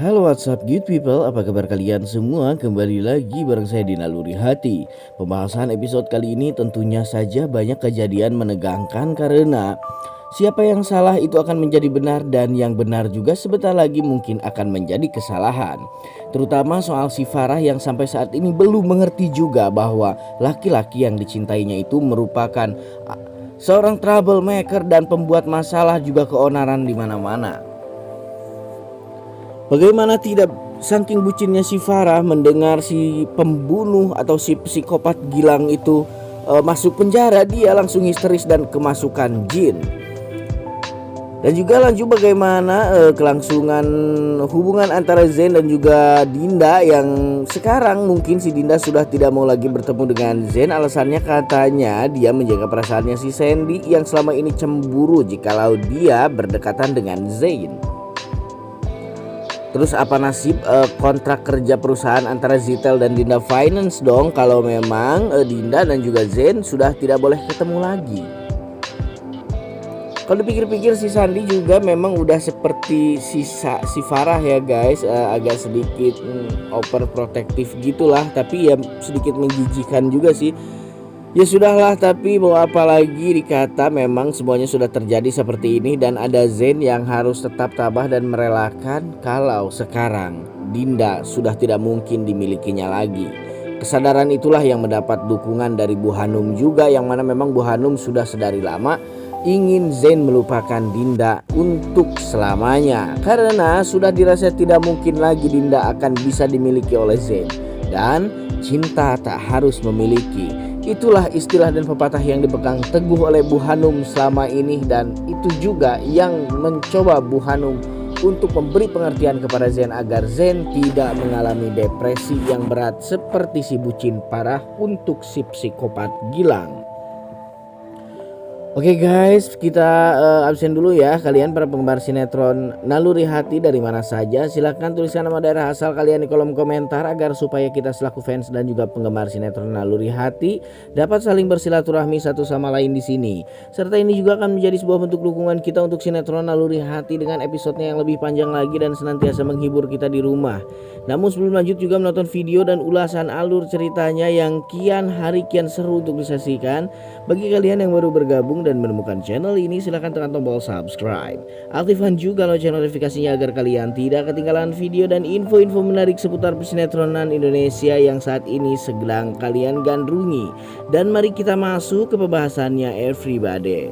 Halo WhatsApp good people, apa kabar kalian semua? Kembali lagi bareng saya di Naluri Hati. Pembahasan episode kali ini tentunya saja banyak kejadian menegangkan karena siapa yang salah itu akan menjadi benar dan yang benar juga sebentar lagi mungkin akan menjadi kesalahan. Terutama soal si Farah yang sampai saat ini belum mengerti juga bahwa laki-laki yang dicintainya itu merupakan seorang troublemaker dan pembuat masalah juga keonaran di mana-mana. Bagaimana tidak, saking bucinnya si Farah mendengar si pembunuh atau si psikopat Gilang itu masuk penjara, dia langsung histeris dan kemasukan jin. Dan juga lanjut bagaimana kelangsungan hubungan antara Zain dan juga Dinda yang sekarang mungkin si Dinda sudah tidak mau lagi bertemu dengan Zain. Alasannya katanya dia menjaga perasaannya si Sandy yang selama ini cemburu jikalau dia berdekatan dengan Zain. Terus apa nasib kontrak kerja perusahaan antara Zitel dan Dinda Finance dong kalau memang Dinda dan juga Zain sudah tidak boleh ketemu lagi. Kalau dipikir-pikir si Sandy juga memang udah seperti si Farah ya guys, agak sedikit overprotective gitulah, tapi ya sedikit menjijikan juga sih. Ya sudahlah, tapi mau apa lagi dikata memang semuanya sudah terjadi seperti ini dan ada Zain yang harus tetap tabah dan merelakan kalau sekarang Dinda sudah tidak mungkin dimilikinya lagi. Kesadaran itulah yang mendapat dukungan dari Bu Hanum juga, yang mana memang Bu Hanum sudah sedari lama ingin Zain melupakan Dinda untuk selamanya karena sudah dirasa tidak mungkin lagi Dinda akan bisa dimiliki oleh Zain. Dan cinta tak harus memiliki, itulah istilah dan pepatah yang dipegang teguh oleh Bu Hanum selama ini, dan itu juga yang mencoba Bu Hanum untuk memberi pengertian kepada Zain agar Zain tidak mengalami depresi yang berat seperti si bucin parah untuk si psikopat Gilang. Oke guys, kita absen dulu ya. Kalian para penggemar sinetron Naluri Hati dari mana saja, silahkan tuliskan nama daerah asal kalian di kolom komentar agar supaya kita selaku fans dan juga penggemar sinetron Naluri Hati dapat saling bersilaturahmi satu sama lain di sini. Serta ini juga akan menjadi sebuah bentuk dukungan kita untuk sinetron Naluri Hati dengan episodenya yang lebih panjang lagi dan senantiasa menghibur kita di rumah. Namun sebelum lanjut juga menonton video dan ulasan alur ceritanya yang kian hari kian seru untuk disaksikan. Bagi kalian yang baru bergabung dan menemukan channel ini, silahkan tekan tombol subscribe. Aktifkan juga lonceng notifikasinya agar kalian tidak ketinggalan video dan info-info menarik seputar persinetronan Indonesia yang saat ini sedang kalian gandrungi. Dan mari kita masuk ke pembahasannya everybody.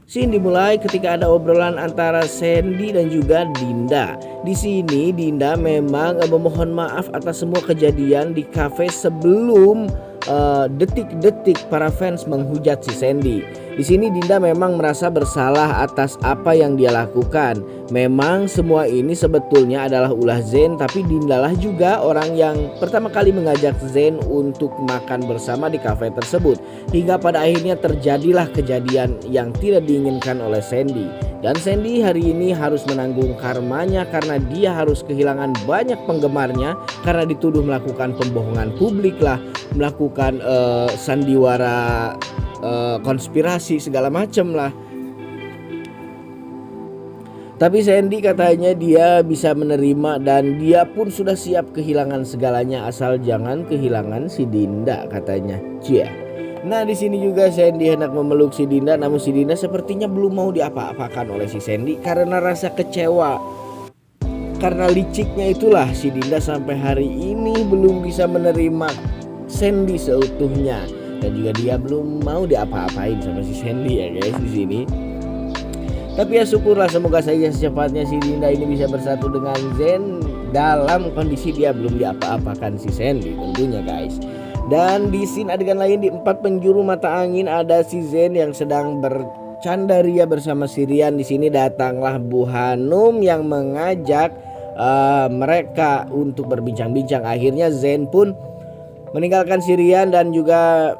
Scene dimulai ketika ada obrolan antara Sandy dan juga Dinda. Di sini Dinda memang memohon maaf atas semua kejadian di kafe sebelum detik-detik para fans menghujat si Sandy. Di sini Dinda memang merasa bersalah atas apa yang dia lakukan. Memang semua ini sebetulnya adalah ulah Zain, tapi Dinda lah juga orang yang pertama kali mengajak Zain untuk makan bersama di kafe tersebut. Hingga pada akhirnya terjadilah kejadian yang tidak diinginkan oleh Sandy. Dan Sandy hari ini harus menanggung karmanya karena dia harus kehilangan banyak penggemarnya karena dituduh melakukan pembohongan publik lah, melakukan sandiwara konspirasi segala macam lah. Tapi Sandy katanya dia bisa menerima dan dia pun sudah siap kehilangan segalanya asal jangan kehilangan si Dinda katanya. Cia. Nah di sini juga Sandy hendak memeluk si Dinda, namun si Dinda sepertinya belum mau diapa-apakan oleh si Sandy karena rasa kecewa. Karena liciknya itulah si Dinda sampai hari ini belum bisa menerima Sandy seutuhnya, dan juga dia belum mau diapa-apain sama si Sandy ya guys di sini. Tapi ya syukurlah, semoga saja secepatnya si Dinda ini bisa bersatu dengan Zain dalam kondisi dia belum diapa-apakan si Sandy tentunya guys. Dan di scene adegan lain di 4 penjuru mata angin ada si Zain yang sedang bercanda ria bersama si Rian. Di sini datanglah Bu Hanum yang mengajak mereka untuk berbincang-bincang. Akhirnya Zain pun meninggalkan si Rian dan juga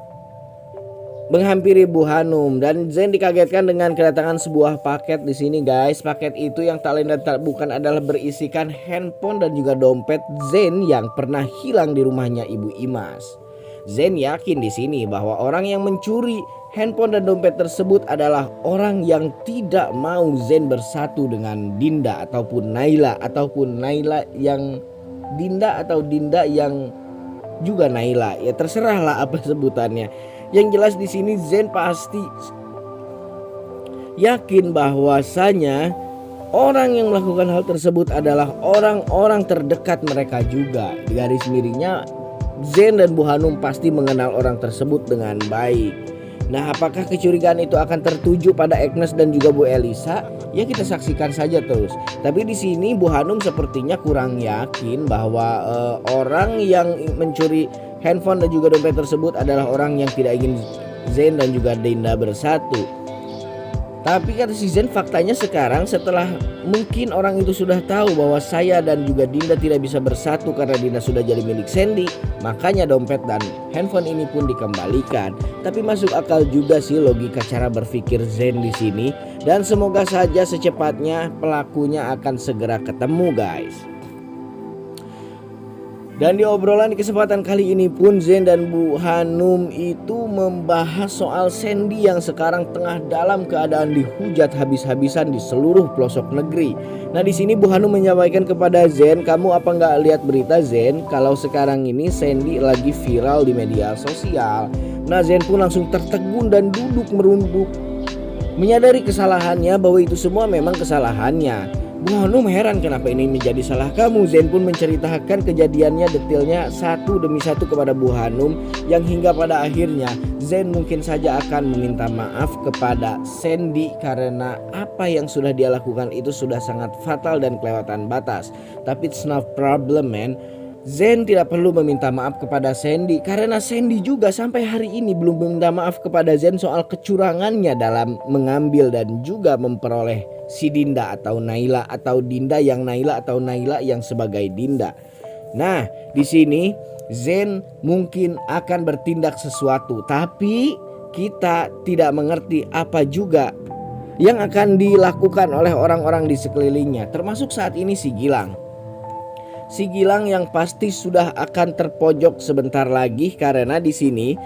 menghampiri Bu Hanum, dan Zain dikagetkan dengan kedatangan sebuah paket di sini guys. Paket itu yang tak lain dan tak bukan adalah berisikan handphone dan juga dompet Zain yang pernah hilang di rumahnya Ibu Imas. Zain yakin di sini bahwa orang yang mencuri handphone dan dompet tersebut adalah orang yang tidak mau Zen bersatu dengan Dinda ataupun Naila, ataupun Naila yang Dinda atau Dinda yang juga Naila. Ya terserahlah apa sebutannya. Yang jelas di sini Zen pasti yakin bahwasanya orang yang melakukan hal tersebut adalah orang-orang terdekat mereka juga. Di garis miringnya Zen dan Bu Hanum pasti mengenal orang tersebut dengan baik. Nah, apakah kecurigaan itu akan tertuju pada Agnes dan juga Bu Elisa? Ya kita saksikan saja terus. Tapi di sini Bu Hanum sepertinya kurang yakin bahwa orang yang mencuri handphone dan juga dompet tersebut adalah orang yang tidak ingin Zen dan juga Dinda bersatu. Tapi kata si Zen, faktanya sekarang setelah mungkin orang itu sudah tahu bahwa saya dan juga Dinda tidak bisa bersatu karena Dinda sudah jadi milik Sandy, makanya dompet dan handphone ini pun dikembalikan. Tapi masuk akal juga sih logika cara berpikir Zen di sini, dan semoga saja secepatnya pelakunya akan segera ketemu, guys. Dan di obrolan di kesempatan kali ini pun Zen dan Bu Hanum itu membahas soal Sandy yang sekarang tengah dalam keadaan dihujat habis-habisan di seluruh pelosok negeri. Nah di sini Bu Hanum menyampaikan kepada Zen, kamu apa nggak lihat berita Zen kalau sekarang ini Sandy lagi viral di media sosial. Nah Zen pun langsung tertegun dan duduk merunduk, menyadari kesalahannya bahwa itu semua memang kesalahannya. Bu Hanum heran kenapa ini menjadi salah kamu. Zen pun menceritakan kejadiannya detailnya satu demi satu kepada Bu Hanum, yang hingga pada akhirnya Zen mungkin saja akan meminta maaf kepada Sandy karena apa yang sudah dia lakukan itu sudah sangat fatal dan kelewatan batas. Tapi it's not problem man. Zen tidak perlu meminta maaf kepada Sandy karena Sandy juga sampai hari ini belum meminta maaf kepada Zen soal kecurangannya dalam mengambil dan juga memperoleh si Dinda atau Naila, atau Dinda yang Naila, atau Naila yang sebagai Dinda. Nah, di sini Zen mungkin akan bertindak sesuatu, tapi kita tidak mengerti apa juga yang akan dilakukan oleh orang-orang di sekelilingnya, termasuk saat ini si Gilang. Si Gilang yang pasti sudah akan terpojok sebentar lagi karena di sini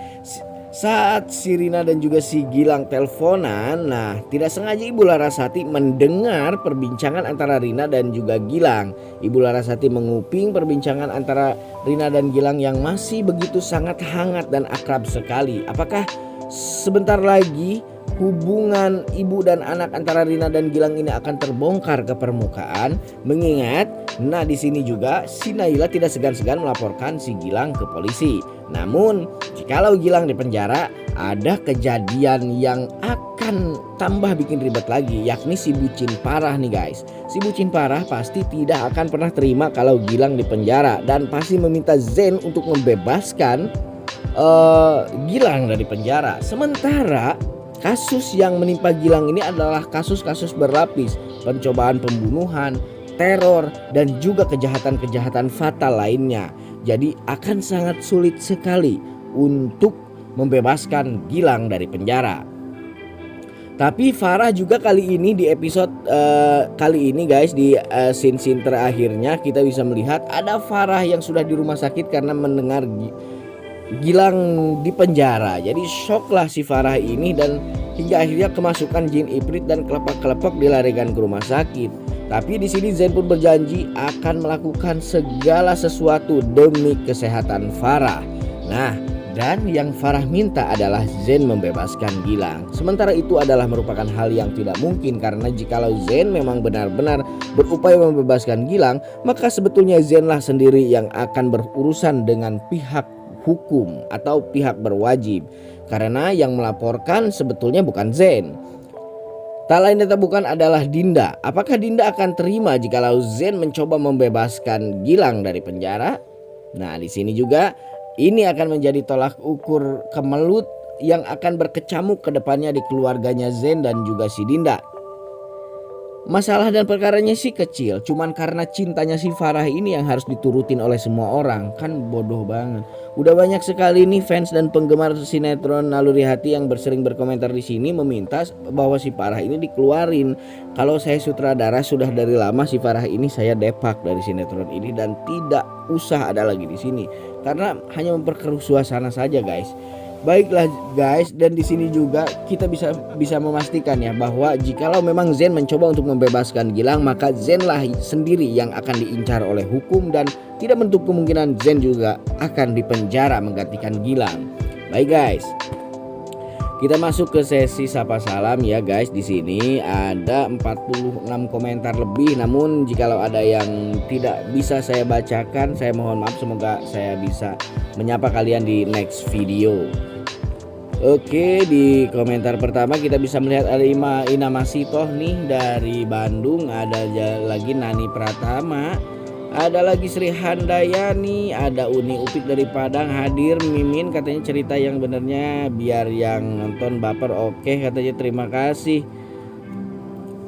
saat si Rina dan juga si Gilang teleponan, nah tidak sengaja Ibu Larasati mendengar perbincangan antara Rina dan juga Gilang. Ibu Larasati menguping perbincangan antara Rina dan Gilang yang masih begitu sangat hangat dan akrab sekali. Apakah sebentar lagi hubungan ibu dan anak antara Rina dan Gilang ini akan terbongkar ke permukaan? Mengingat, nah di sini juga si Naila tidak segan-segan melaporkan si Gilang ke polisi. Namun, jikalau Gilang di penjara, ada kejadian yang akan tambah bikin ribet lagi, yakni si bucin parah nih guys. Si bucin parah pasti tidak akan pernah terima kalau Gilang di penjara dan pasti meminta Zen untuk membebaskan Gilang dari penjara. Sementara kasus yang menimpa Gilang ini adalah kasus-kasus berlapis, pencobaan pembunuhan, teror, dan juga kejahatan-kejahatan fatal lainnya. Jadi akan sangat sulit sekali untuk membebaskan Gilang dari penjara. Tapi Farah juga kali ini di episode kali ini guys, di scene-scene terakhirnya kita bisa melihat ada Farah yang sudah di rumah sakit karena mendengar Gilang di penjara. Jadi shock lah si Farah ini, dan hingga akhirnya kemasukan jin ibrit dan kelepek-kelepek dilarikan ke rumah sakit. Tapi di sini Zen pun berjanji akan melakukan segala sesuatu demi kesehatan Farah. Nah, dan yang Farah minta adalah Zen membebaskan Gilang. Sementara itu adalah merupakan hal yang tidak mungkin, karena jikalau Zen memang benar-benar berupaya membebaskan Gilang, maka sebetulnya Zenlah sendiri yang akan berurusan dengan pihak hukum atau pihak berwajib, karena yang melaporkan sebetulnya bukan Zen. Tak lain dan tak bukan adalah Dinda. Apakah Dinda akan terima jikalau Zen mencoba membebaskan Gilang dari penjara? Nah, di sini juga ini akan menjadi tolak ukur kemelut yang akan berkecamuk ke depannya di keluarganya Zen dan juga si Dinda. Masalah dan perkaranya sih kecil, cuman karena cintanya si Farah ini yang harus diturutin oleh semua orang. Kan bodoh banget. Udah banyak sekali nih fans dan penggemar sinetron Naluri Hati yang sering berkomentar di sini meminta bahwa si Farah ini dikeluarin. Kalau saya sutradara sudah dari lama si Farah ini saya depak dari sinetron ini dan tidak usah ada lagi di sini, karena hanya memperkeruh suasana saja guys. Baiklah guys, dan di sini juga kita bisa memastikan ya bahwa jikalau memang Zen mencoba untuk membebaskan Gilang, maka Zenlah sendiri yang akan diincar oleh hukum dan tidak menutup kemungkinan Zen juga akan dipenjara menggantikan Gilang. Baik guys, kita masuk ke sesi sapa salam ya guys. Di sini ada 46 komentar lebih, namun jikalau ada yang tidak bisa saya bacakan, saya mohon maaf. Semoga saya bisa menyapa kalian di next video. Oke, di komentar pertama kita bisa melihat ada Ina Masitoh nih dari Bandung, ada lagi Nani Pratama, ada lagi Sri Handayani, ada Uni Upik dari Padang hadir. Mimin katanya cerita yang benernya biar yang nonton baper. Oke katanya, terima kasih.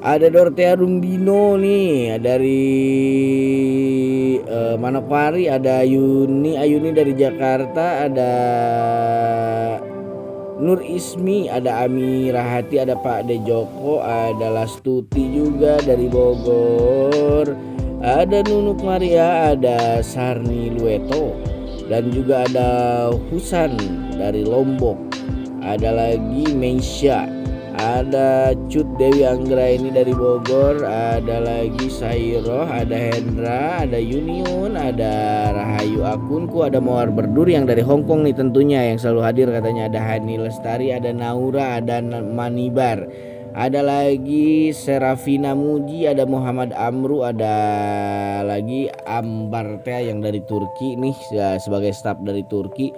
Ada Dortea Rumbino nih dari Manokwari, ada Ayuni dari Jakarta, ada Nur Ismi, ada Ami Rahati, ada Pak De Joko, ada Lastuti juga dari Bogor, ada Nunuk Maria, ada Sarni Lueto, dan juga ada Husan dari Lombok, ada lagi Meisha, ada Cut Dewi Anggra ini dari Bogor, ada lagi Sairo, ada Hendra, ada Yuniun, ada Rahayu Akunku, ada Mawar Berdur yang dari Hongkong nih tentunya yang selalu hadir katanya, ada Hani Lestari, ada Naura, ada Manibar, ada lagi Serafina Muji, ada Muhammad Amru, ada lagi Ambartea yang dari Turki nih sebagai staf dari Turki.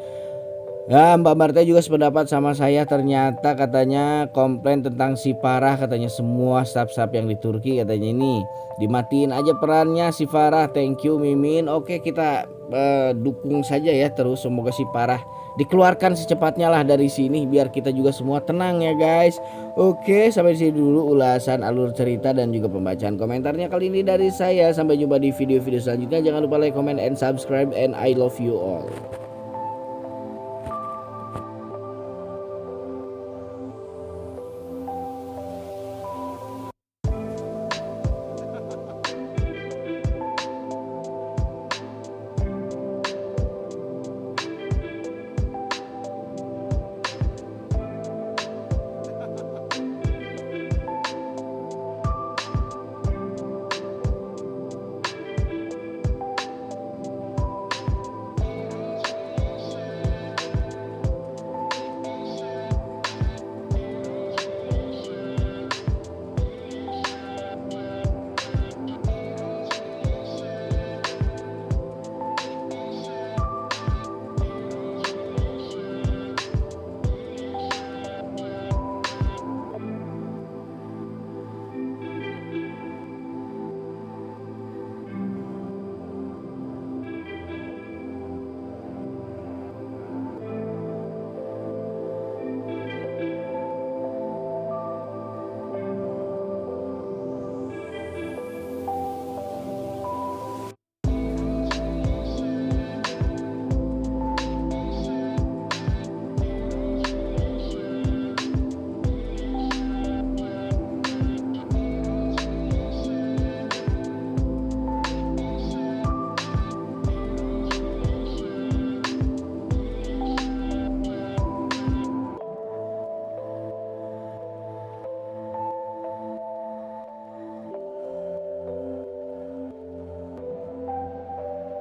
Nah, Mbak Marta juga sependapat sama saya, ternyata katanya komplain tentang si Farah, katanya semua staf-staf yang di Turki katanya ini dimatiin aja perannya si Farah. Thank you Mimin. Oke, kita dukung saja ya terus, semoga si Farah dikeluarkan secepatnya lah dari sini biar kita juga semua tenang ya guys. Oke, sampai sini dulu ulasan alur cerita dan juga pembacaan komentarnya kali ini dari saya. Sampai jumpa di video-video selanjutnya. Jangan lupa like, comment, and subscribe, and I love you all.